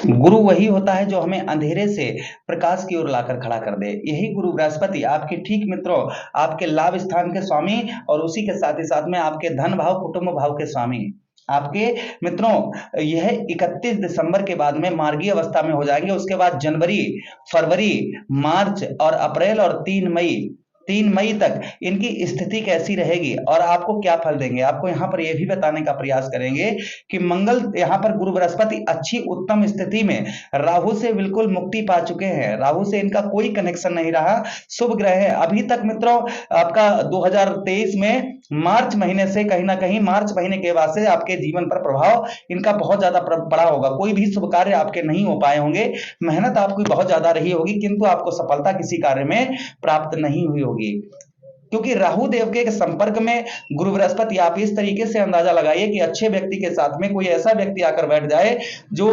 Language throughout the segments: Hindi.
गुरु वही होता है जो हमें अंधेरे से प्रकाश की ओर लाकर खड़ा कर दे। यही गुरु बृहस्पति आपके ठीक मित्रों, आपके लाभ स्थान के स्वामी और उसी के साथ ही साथ में आपके धन भाव, कुटुंब भाव के स्वामी आपके मित्रों, यह 31 दिसंबर के बाद में मार्गीय अवस्था में हो जाएंगे। उसके बाद जनवरी, फरवरी, मार्च और अप्रैल और 3 मई तक इनकी स्थिति कैसी रहेगी और आपको क्या फल देंगे, आपको यहाँ पर यह भी बताने का प्रयास करेंगे कि मंगल, यहाँ पर गुरु बृहस्पति अच्छी उत्तम स्थिति में राहु से बिल्कुल मुक्ति पा चुके हैं। राहु से इनका कोई कनेक्शन नहीं रहा, शुभ ग्रह है अभी तक मित्रों। आपका 2023 में मार्च महीने से कहीं ना कहीं, मार्च महीने के बाद से आपके जीवन पर प्रभाव इनका बहुत ज्यादा पड़ा होगा। कोई भी शुभ कार्य आपके नहीं हो पाए होंगे, मेहनत आपकी बहुत ज्यादा रही होगी, किंतु आपको सफलता किसी कार्य में प्राप्त नहीं हुई होगी, क्योंकि राहु देव के संपर्क में गुरु बृहस्पति। आप इस तरीके से अंदाजा लगाइए कि अच्छे व्यक्ति के साथ में कोई ऐसा व्यक्ति आकर बैठ जाए जो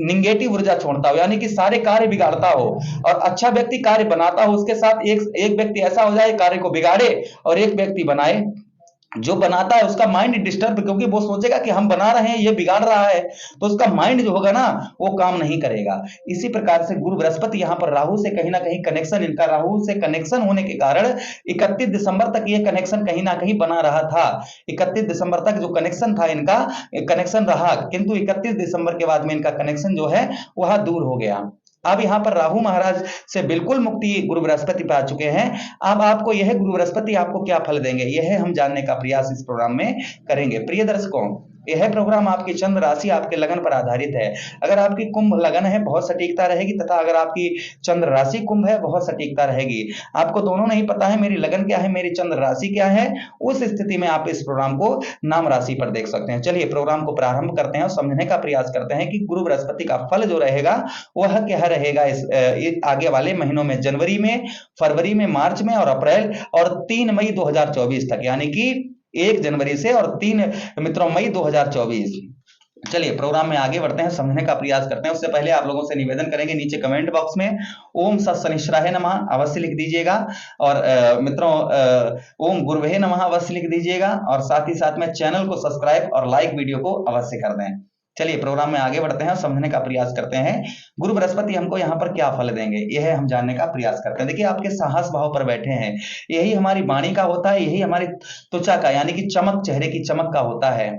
निगेटिव ऊर्जा छोड़ता हो, यानी कि सारे कार्य बिगाड़ता हो, और अच्छा व्यक्ति कार्य बनाता हो, उसके साथ एक व्यक्ति ऐसा हो जाए कार्य को बिगाड़े और एक व्यक्ति बनाए। जो बनाता है उसका माइंड डिस्टर्ब, क्योंकि वो सोचेगा कि हम बना रहे हैं, ये बिगाड़ रहा है, तो उसका माइंड जो होगा ना वो काम नहीं करेगा। इसी प्रकार से गुरु बृहस्पति यहाँ पर राहु से कहीं ना कहीं कनेक्शन, इनका राहु से कनेक्शन होने के कारण 31 दिसंबर तक ये कनेक्शन कहीं ना कहीं बना रहा था। 31 दिसंबर तक जो कनेक्शन था इनका, कनेक्शन रहा, किंतु 31 दिसंबर के बाद में इनका कनेक्शन जो है वह दूर हो गया। अब यहाँ पर राहु महाराज से बिल्कुल मुक्ति गुरु बृहस्पति पा चुके हैं। अब आपको यह गुरु बृहस्पति आपको क्या फल देंगे, यह हम जानने का प्रयास इस प्रोग्राम में करेंगे। प्रिय दर्शकों, यह प्रोग्राम आपकी चंद्र राशि, आपके लगन पर आधारित है। अगर आपकी कुंभ लगन है बहुत सटीकता रहेगी, तथा अगर आपकी चंद्र राशि कुंभ है बहुत सटीकता रहेगी। आपको दोनों नहीं पता है मेरी लगन क्या है, मेरी चंद्र राशि क्या है, उस स्थिति में आप इस प्रोग्राम को नाम राशि पर देख सकते हैं। चलिए प्रोग्राम को प्रारंभ करते हैं और समझने का प्रयास करते हैं कि गुरु बृहस्पति का फल जो रहेगा वह क्या रहेगा इस आगे वाले महीनों में, जनवरी में, फरवरी में, मार्च में और अप्रैल और 3 मई 2024 तक, यानी कि 1 जनवरी से और 3 मित्रों मई 2024। चलिए प्रोग्राम में आगे बढ़ते हैं, समझने का प्रयास करते हैं। उससे पहले आप लोगों से निवेदन करेंगे, नीचे कमेंट बॉक्स में ओम सत् शनिश्चराय नमः अवश्य लिख दीजिएगा, और मित्रों ओम गुरुवे नमः अवश्य लिख दीजिएगा, और साथ ही साथ में चैनल को सब्सक्राइब और लाइक वीडियो को अवश्य कर दें। चलिए प्रोग्राम में आगे बढ़ते हैं, समझने का प्रयास करते हैं गुरु बृहस्पति हमको यहाँ पर क्या फल देंगे, यह हम जानने का प्रयास करते हैं। देखिए आपके साहस भाव पर बैठे हैं, यही हमारी वाणी का होता है, यही हमारी त्वचा का यानी कि चमक, चेहरे की चमक का होता है।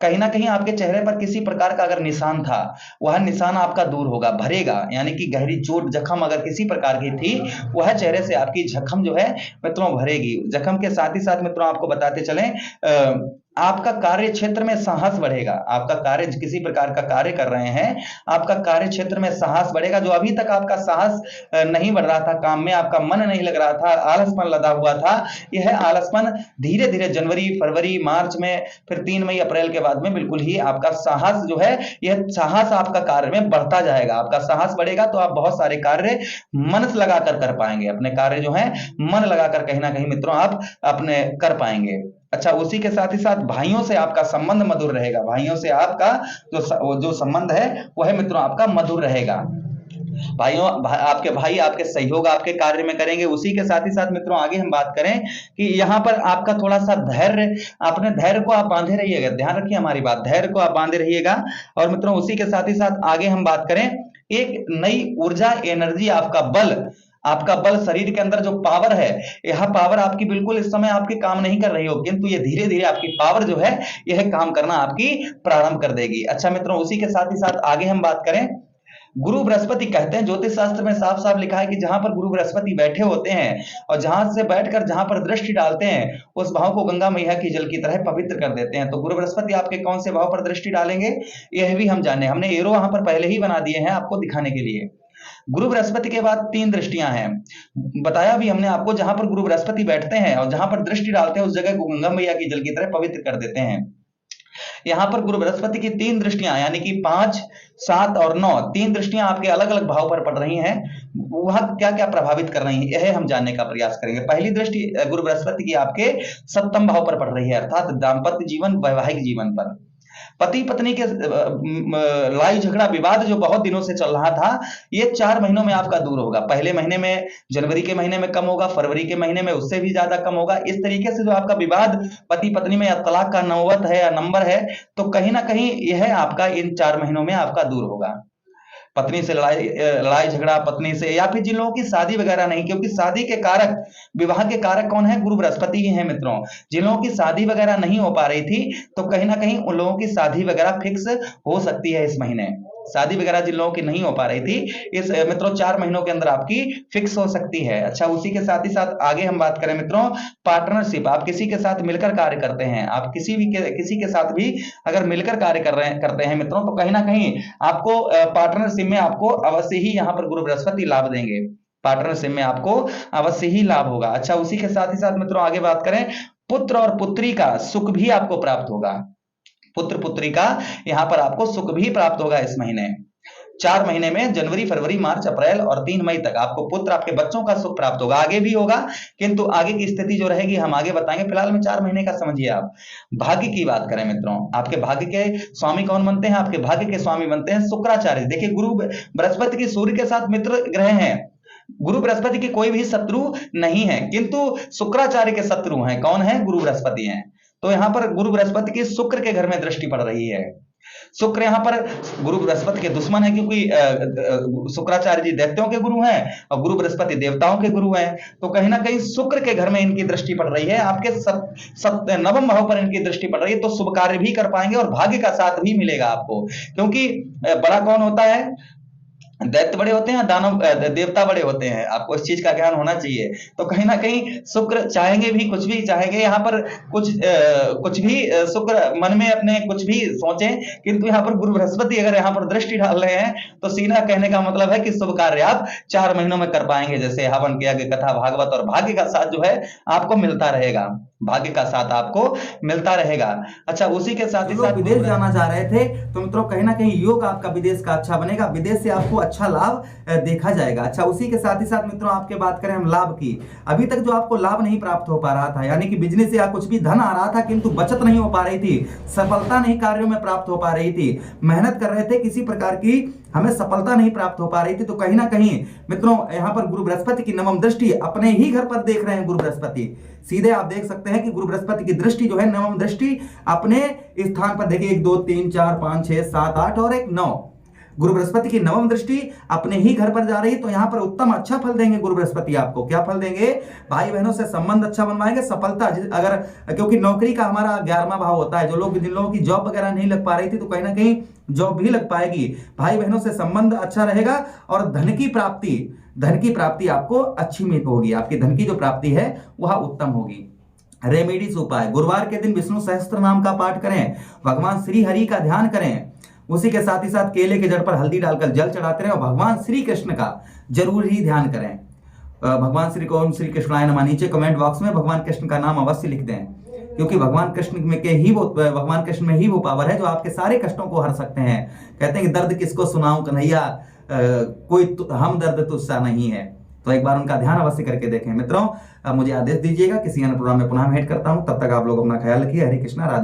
कहीं ना कहीं आपके चेहरे पर किसी प्रकार का अगर निशान था, वह निशान आपका दूर होगा, भरेगा, यानी कि गहरी चोट, जख्म अगर किसी प्रकार की थी, वह चेहरे से आपकी जख्म जो है मित्रों भरेगी। जख्म के साथ ही साथ मित्रों आपको बताते चलें, आपका कार्य क्षेत्र में साहस बढ़ेगा। आपका कार्य, किसी प्रकार का कार्य कर रहे हैं, आपका कार्य क्षेत्र में साहस बढ़ेगा। जो अभी तक आपका साहस नहीं बढ़ रहा था, काम में आपका मन नहीं लग रहा था, आलसपन लदा हुआ था, यह आलसपन धीरे धीरे जनवरी, फरवरी, मार्च में, फिर 3 मई, अप्रैल के बाद में बिल्कुल ही आपका साहस जो है, यह साहस आपका कार्य में बढ़ता जाएगा। आपका साहस बढ़ेगा तो आप बहुत सारे कार्य मन से लगाकर कर पाएंगे, अपने कार्य जो है मन लगाकर कहीं ना कहीं मित्रों आप अपने कर पाएंगे। अच्छा, उसी के साथ ही साथ भाइयों से आपका संबंध मधुर रहेगा। भाइयों से आपका जो संबंध है वह मित्रों आपका मधुर रहेगा। आपके भाई आपके सहयोग आपके कार्य में करेंगे। उसी के साथ ही साथ मित्रों आगे हम बात करें कि यहाँ पर आपका थोड़ा सा धैर्य, अपने धैर्य को आप बांधे रहिएगा, ध्यान रखिए हमारी बात, धैर्य को आप बांधे रहिएगा। और मित्रों उसी के साथ ही साथ आगे हम बात करें, एक नई ऊर्जा, एनर्जी, आपका बल, शरीर के अंदर जो पावर है, यह पावर आपकी बिल्कुल इस समय आपके काम नहीं कर रही हो, किंतु ये धीरे धीरे आपकी पावर जो है यह काम करना आपकी प्रारंभ कर देगी। अच्छा मित्रों, उसी के साथ ही साथ आगे हम बात करें, गुरु बृहस्पति कहते हैं, ज्योतिष शास्त्र में साफ साफ लिखा है कि जहां पर गुरु बृहस्पति बैठे होते हैं और जहां से बैठकर जहां पर दृष्टि डालते हैं, उस भाव को गंगा मैया की जल की तरह पवित्र कर देते हैं। तो गुरु बृहस्पति आपके कौन से भाव पर दृष्टि डालेंगे यह भी हम जाने, हमने एरो वहां पर पहले ही बना दिए हैं आपको दिखाने के लिए। गुरु बृहस्पति के बाद 3 दृष्टियां हैं, बताया भी हमने आपको, जहां पर गुरु बृहस्पति बैठते हैं और जहां पर दृष्टि डालते हैं उस जगह को गंगा मैया की जल की तरह पवित्र कर देते हैं। यहां पर गुरु बृहस्पति की 3 दृष्टियां यानी कि 5, 7 और 9, 3 दृष्टियां आपके अलग अलग भाव पर पड़ रही हैं, वह क्या क्या प्रभावित कर रही हैं यह हम जानने का प्रयास करेंगे। पहली दृष्टि गुरु बृहस्पति की आपके 7वें भाव पर पड़ रही है, अर्थात दाम्पत्य जीवन, वैवाहिक जीवन पर। पति पत्नी के लड़ाई झगड़ा विवाद जो बहुत दिनों से चल रहा था, ये 4 महीनों में आपका दूर होगा। पहले महीने में, जनवरी के महीने में कम होगा, फरवरी के महीने में उससे भी ज्यादा कम होगा। इस तरीके से जो आपका विवाद पति पत्नी में या तलाक का नौबत है या नंबर है, तो कहीं ना कहीं यह आपका इन 4 महीनों में आपका दूर होगा। पत्नी से लड़ाई झगड़ा, पत्नी से, या फिर जिन लोगों की शादी वगैरह नहीं, क्योंकि शादी के कारक, विवाह के कारक कौन है? गुरु बृहस्पति ही है मित्रों। जिन लोगों की शादी वगैरह नहीं हो पा रही थी, तो कहीं ना कहीं उन लोगों की शादी वगैरह फिक्स हो सकती है इस महीने। शादी वगैरह जिन लोगों की नहीं हो पा रही थी, इस मित्रों 4 महीनों के अंदर आपकी फिक्स हो सकती है। अच्छा, उसी के साथ ही साथ आगे हम बात करें मित्रों, पार्टनरशिप, आप किसी के साथ मिलकर कार्य करते हैं, आप किसी के साथ भी अगर मिलकर कार्य करते हैं मित्रों, तो कहीं ना कहीं आपको पार्टनरशिप में आपको अवश्य ही यहाँ पर गुरु बृहस्पति लाभ देंगे। पार्टनरशिप में आपको अवश्य ही लाभ होगा। अच्छा, उसी के साथ ही साथ मित्रों आगे बात करें, पुत्र और पुत्री का सुख भी आपको प्राप्त होगा। पुत्र पुत्री का यहां पर आपको सुख भी प्राप्त होगा इस महीने। 4 महीने में जनवरी, फरवरी, मार्च, अप्रैल और 3 मई तक आपको पुत्र, आपके बच्चों का सुख प्राप्त होगा। आगे भी होगा, किंतु आगे की स्थिति जो रहेगी हम आगे बताएंगे। फिलहाल में 4 महीने का समझिए आप। भाग्य की बात करें मित्रों, आपके भाग्य के स्वामी कौन बनते हैं? आपके भाग्य के स्वामी बनते हैं शुक्राचार्य। देखिए, गुरु बृहस्पति की सूर्य के साथ मित्र ग्रह हैं। गुरु बृहस्पति के कोई भी शत्रु नहीं है, किंतु शुक्राचार्य के शत्रु हैं। कौन है? गुरु बृहस्पति हैं। तो यहां पर गुरु बृहस्पति की शुक्र के घर में दृष्टि पड़ रही है। शुक्र यहां पर गुरु बृहस्पति के दुश्मन है, क्योंकि शुक्राचार्य जी दैत्यों के गुरु हैं और गुरु बृहस्पति देवताओं के गुरु हैं। तो कहीं ना कहीं शुक्र के घर में इनकी दृष्टि पड़ रही है, आपके नवम भाव पर इनकी दृष्टि पड़ रही है, तो शुभ कार्य भी कर पाएंगे और भाग्य का साथ भी मिलेगा आपको। क्योंकि बड़ा कौन होता है? दैत्य बड़े होते हैं, दानव देवता बड़े होते हैं। आपको इस चीज का ज्ञान होना चाहिए। तो कहीं ना कहीं शुक्र चाहेंगे भी, कुछ भी चाहेंगे यहाँ पर, कुछ भी शुक्र मन में अपने कुछ भी सोचें, किंतु यहाँ पर गुरु बृहस्पति अगर यहाँ पर दृष्टि डाल रहे हैं, तो सीधा कहने का मतलब है कि शुभ कार्य आप 4 महीनों में कर पाएंगे। जैसे हवन किया, कथा, भागवत, और भाग्य का साथ जो है आपको मिलता रहेगा। भाग्य का साथ आपको मिलता रहेगा। अच्छा, उसी के साथ ही साथ विदेश जाना चाह रहे थे, तो मित्रों कहीं ना कहीं योग आपका विदेश का अच्छा बनेगा, विदेश से आपको अच्छा लाभ देखा जाएगा। अच्छा, उसी के साथ ही साथ मित्रों आपके बात करें हम लाभ की, अभी तक जो आपको लाभ नहीं प्राप्त हो पा रहा था, यानी कि बिजनेस या कुछ भी धन आ रहा था किंतु बचत नहीं हो पा रही थी, सफलता नहीं कार्यों में प्राप्त हो पा रही थी, मेहनत कर रहे थे, किसी प्रकार की हमें सफलता नहीं प्राप्त हो पा रही थी, तो कहीं ना कहीं मित्रों यहाँ पर गुरु बृहस्पति की नवम दृष्टि अपने ही घर पर देख रहे हैं। गुरु बृहस्पति सीधे आप देख सकते हैं कि गुरु बृहस्पति की दृष्टि जो है, नवम दृष्टि अपने स्थान पर, देखिए 1 2 3 4 5 6 7 8 और 1 9, गुरु बृहस्पति की नवम दृष्टि अपने ही घर पर जा रही है। तो यहाँ पर उत्तम अच्छा फल देंगे गुरु बृहस्पति आपको। क्या फल देंगे? भाई बहनों से संबंध अच्छा बनवाएंगे, सफलता अगर, क्योंकि नौकरी का हमारा 11वां भाव होता है, जिन लोगों की जॉब वगैरह नहीं लग पा रही थी, तो कहीं ना कहीं जॉब भी लग पाएगी। भाई बहनों से संबंध अच्छा रहेगा और धन की प्राप्ति आपको अच्छी होगी। आपकी धन की जो प्राप्ति है वह उत्तम होगी। रेमेडीज उपाय, गुरुवार के दिन विष्णु सहस्त्र नाम का पाठ करें, भगवान श्री हरि का ध्यान करें, उसी के साथ ही साथ केले के जड़ पर हल्दी डालकर जल चढ़ाते रहे और भगवान श्री कृष्ण का जरूर ही ध्यान करें। भगवान श्री को ओम श्री कृष्णाय नमः नीचे कमेंट बॉक्स में भगवान कृष्ण का नाम अवश्य लिख दें, क्योंकि भगवान कृष्ण में ही वो पावर है जो आपके सारे कष्टों को हर सकते हैं। कहते हैं कि दर्द किसको सुनाऊं कन्हैया, कोई हम दर्द तुझसा नहीं है। तो एक बार उनका ध्यान अवश्य करके देखें। मित्रों मुझे आदेश दीजिएगा, किसी अन्य प्रोग्राम में पुनः भेंट करता हूं, तब तक आप लोग अपना ख्याल रखिए। हरे कृष्णा, राधे।